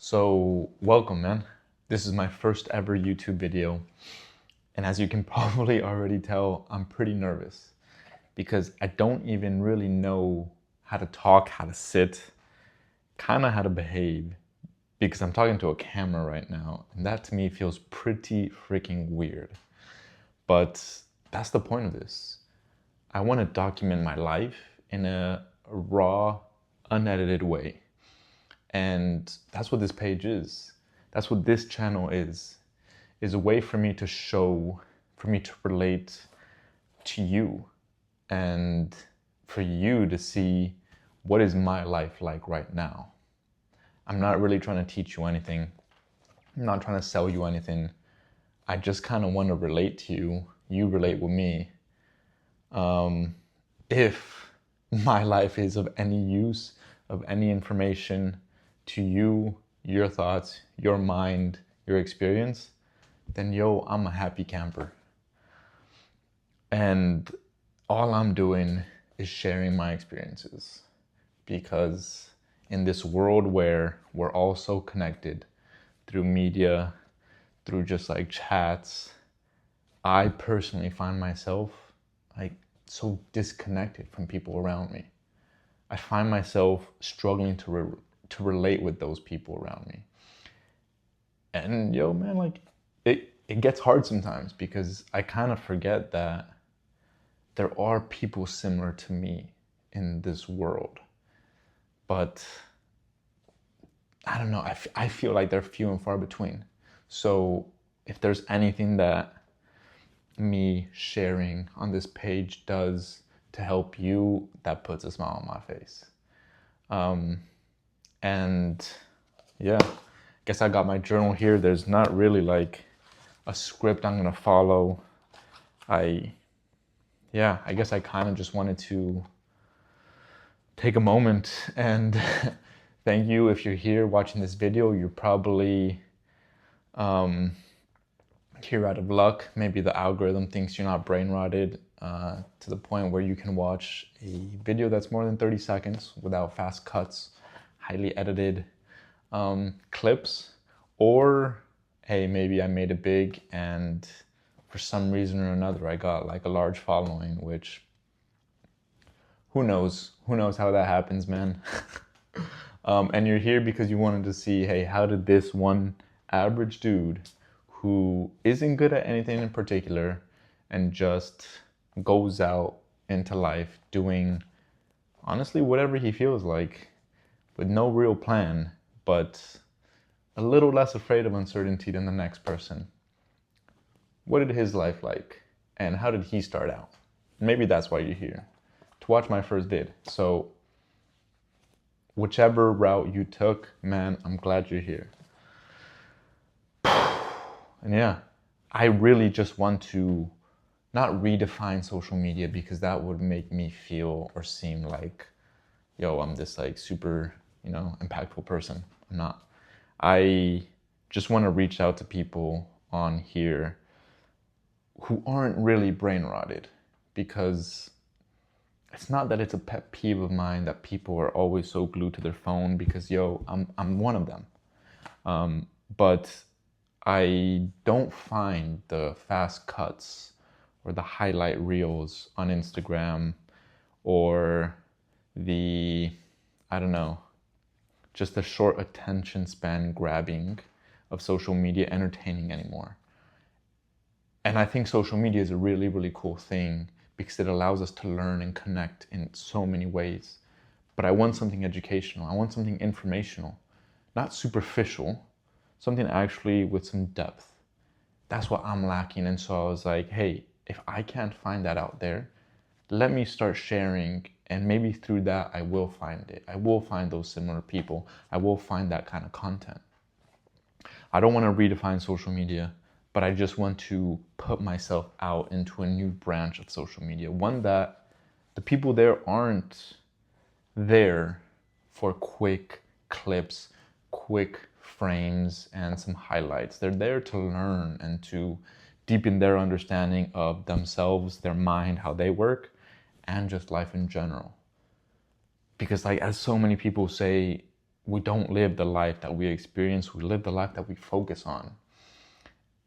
So welcome, man. This is my first ever YouTube video. And as you can probably already tell, I'm pretty nervous because I don't even really know how to talk, how to sit, kind of how to behave, because I'm talking to a camera right now. And that to me feels pretty freaking weird. But that's the point of this. I want to document my life in a raw, unedited way. And that's what this page is. That's what this channel is a way for me to show, for me to relate to you and for you to see what is my life like right now. I'm not really trying to teach you anything. I'm not trying to sell you anything. I just kind of want to relate to you. You relate with me. If my life is of any use, of any information to you, your thoughts, your mind, your experience, then yo, I'm a happy camper. And all I'm doing is sharing my experiences, because in this world where we're all so connected through media, through just like chats, I personally find myself like so disconnected from people around me. I find myself struggling to relate with those people around me. And yo, man, like it gets hard sometimes because I kind of forget that there are people similar to me in this world. But I don't know, I feel like they're few and far between. So if there's anything that me sharing on this page does to help you, that puts a smile on my face. And yeah, guess I got my journal here. There's not really like a script I'm gonna follow. I guess I kind of just wanted to take a moment and thank you if you're here watching this video. You're probably here out of luck. Maybe the algorithm thinks you're not brain rotted to the point where you can watch a video that's more than 30 seconds without fast cuts, highly edited clips, or hey, maybe I made it big and for some reason or another I got like a large following, which who knows how that happens, man. And you're here because you wanted to see, hey, how did this one average dude who isn't good at anything in particular and just goes out into life doing honestly whatever he feels like with no real plan, but a little less afraid of uncertainty than the next person. What did his life like? And how did he start out? Maybe that's why you're here, to watch my first vid. So whichever route you took, man, I'm glad you're here. And yeah, I really just want to not redefine social media, because that would make me feel or seem like, yo, I'm this like super, impactful person. I'm not. I just want to reach out to people on here who aren't really brain rotted, because it's not that it's a pet peeve of mine that people are always so glued to their phone, because yo, I'm one of them. But I don't find the fast cuts or the highlight reels on Instagram or the, I don't know, just the short attention span grabbing of social media entertaining anymore. And I think social media is a really, really cool thing because it allows us to learn and connect in so many ways. But I want something educational. I want something informational, not superficial, something actually with some depth. That's what I'm lacking. And so I was like, hey, if I can't find that out there, let me start sharing, and maybe through that I will find it. I will find those similar people. I will find that kind of content. I don't want to redefine social media, but I just want to put myself out into a new branch of social media, one that the people there aren't there for quick clips, quick frames, and some highlights. They're there to learn and to deepen their understanding of themselves, their mind, how they work, and just life in general. Because like, as so many people say, we don't live the life that we experience, we live the life that we focus on.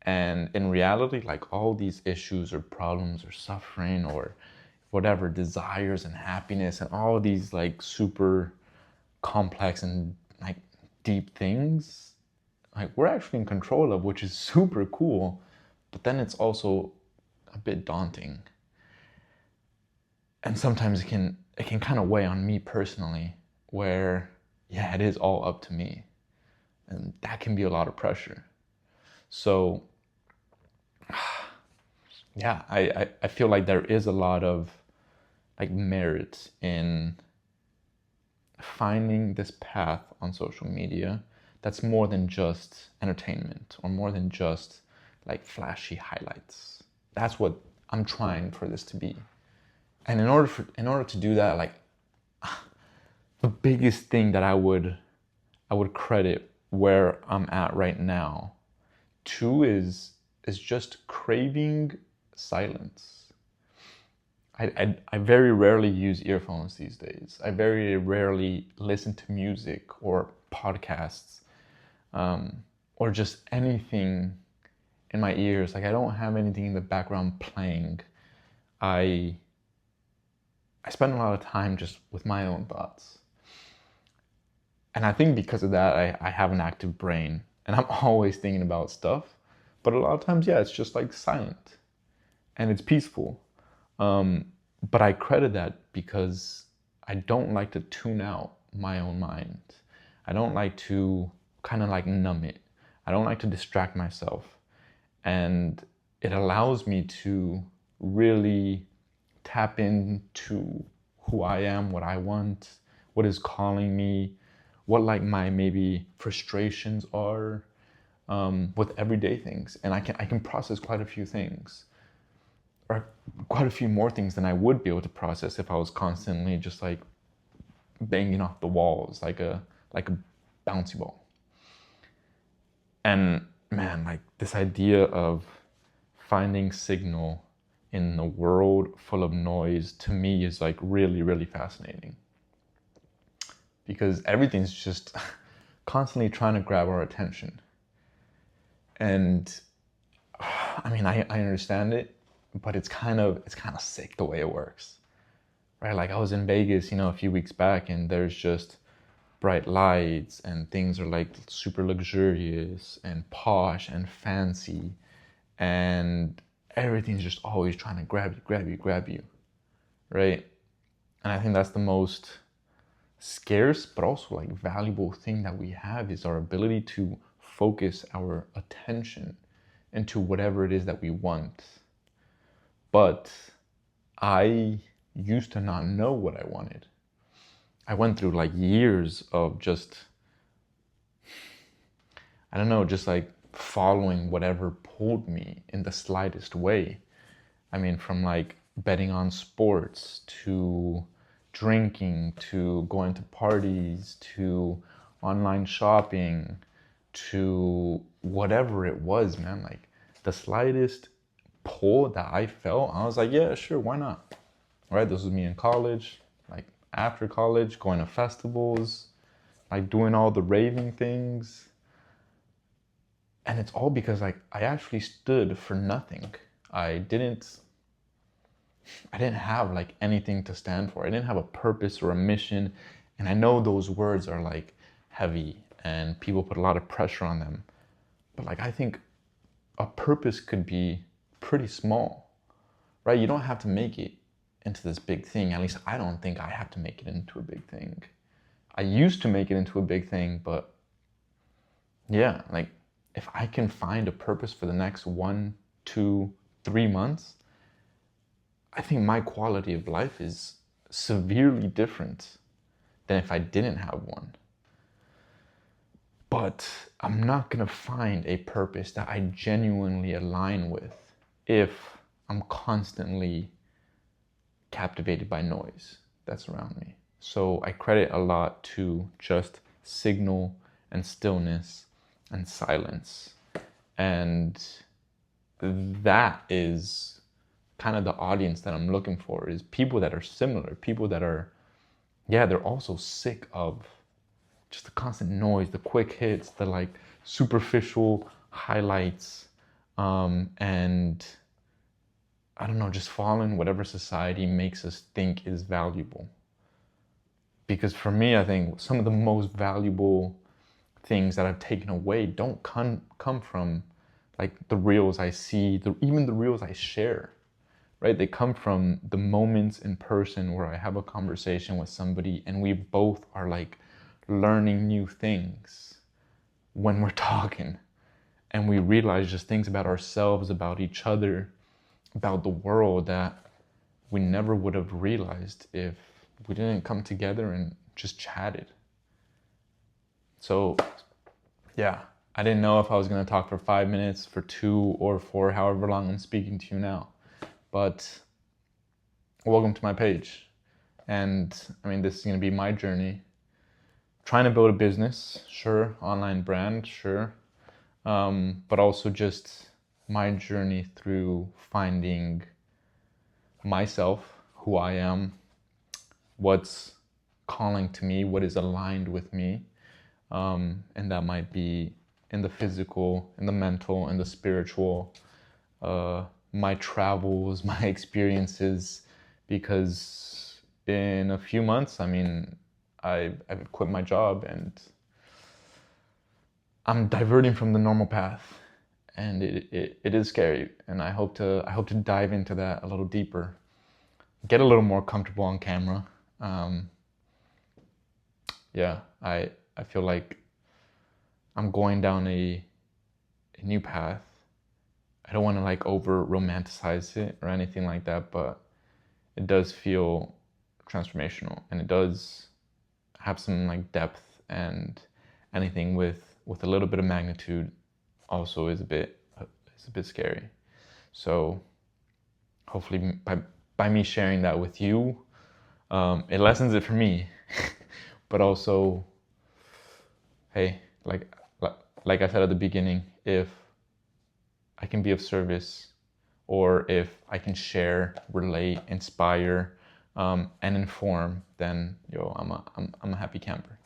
And in reality, like all these issues or problems or suffering or whatever, desires and happiness and all these like super complex and like deep things, like we're actually in control of, which is super cool. But then it's also a bit daunting. And sometimes it can kind of weigh on me personally, where yeah, it is all up to me. And that can be a lot of pressure. So yeah, I feel like there is a lot of like merit in finding this path on social media that's more than just entertainment or more than just like flashy highlights. That's what I'm trying for this to be. And in order to do that, like the biggest thing that I would credit where I'm at right now to is just craving silence. I very rarely use earphones these days. I very rarely listen to music or podcasts, or just anything in my ears. Like I don't have anything in the background playing. I spend a lot of time just with my own thoughts. And I think because of that, I have an active brain and I'm always thinking about stuff. But a lot of times, yeah, it's just like silent and it's peaceful. But I credit that because I don't like to tune out my own mind. I don't like to kind of like numb it. I don't like to distract myself. And it allows me to really tap into who I am, what I want, what is calling me, what like my maybe frustrations are, with everyday things. And I can process quite a few things, or quite a few more things than I would be able to process if I was constantly just like banging off the walls like a bouncy ball. And man, like this idea of finding signal in the world full of noise to me is like really, really fascinating. Because everything's just constantly trying to grab our attention. And I mean, I understand it, but it's kind of sick the way it works, right? Like I was in Vegas, a few weeks back, and there's just bright lights and things are like super luxurious and posh and fancy, and everything's just always trying to grab you, right? And I think that's the most scarce but also like valuable thing that we have, is our ability to focus our attention into whatever it is that we want. But I used to not know what I wanted. I went through like years of just, I don't know, just like following whatever pulled me in the slightest way. I mean, from like betting on sports to drinking to going to parties to online shopping to whatever it was, man. Like the slightest pull that I felt, I was like, yeah, sure, why not? Right? This was me in college, like after college, going to festivals, like doing all the raving things. And it's all because like I actually stood for nothing. I didn't have like anything to stand for. I didn't have a purpose or a mission. And I know those words are like heavy and people put a lot of pressure on them. But like I think a purpose could be pretty small, right? You don't have to make it into this big thing. At least I don't think I have to make it into a big thing. I used to make it into a big thing, but yeah, like if I can find a purpose for the next 1, 2, 3 months, I think my quality of life is severely different than if I didn't have one. But I'm not gonna find a purpose that I genuinely align with if I'm constantly captivated by noise that's around me. So I credit a lot to just signal and stillness and silence. And that is kind of the audience that I'm looking for, is people that are similar, people that are, yeah, they're also sick of just the constant noise, the quick hits, the like superficial highlights, and I don't know, just following whatever society makes us think is valuable. Because for me, I think some of the most valuable things that I've taken away don't come from like the reels I see, even the reels I share, right? They come from the moments in person where I have a conversation with somebody and we both are like learning new things when we're talking. And we realize just things about ourselves, about each other, about the world that we never would have realized if we didn't come together and just chatted. So yeah, I didn't know if I was going to talk for 5 minutes, for 2 or for however long I'm speaking to you now. But welcome to my page. And I mean, this is going to be my journey. Trying to build a business, sure. Online brand, sure. But also just my journey through finding myself, who I am, what's calling to me, what is aligned with me. And that might be in the physical, in the mental, in the spiritual, my travels, my experiences, because in a few months, I mean, I've quit my job and I'm diverting from the normal path, and it is scary, and I hope to dive into that a little deeper, get a little more comfortable on camera. Yeah, I feel like I'm going down a new path. I don't want to like over romanticize it or anything like that, but it does feel transformational, and it does have some like depth, and anything with a little bit of magnitude also is a bit scary. So hopefully by me sharing that with you, it lessens it for me, but also, hey, like I said at the beginning, if I can be of service, or if I can share, relate, inspire, and inform, then I'm a happy camper.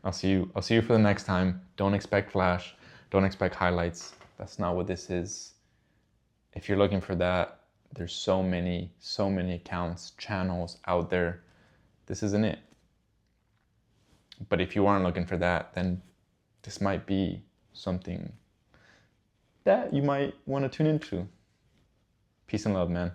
I'll see you for the next time. Don't expect flash. Don't expect highlights. That's not what this is. If you're looking for that, there's so many accounts, channels out there. This isn't it. But if you aren't looking for that, then this might be something that you might want to tune into. Peace and love, man.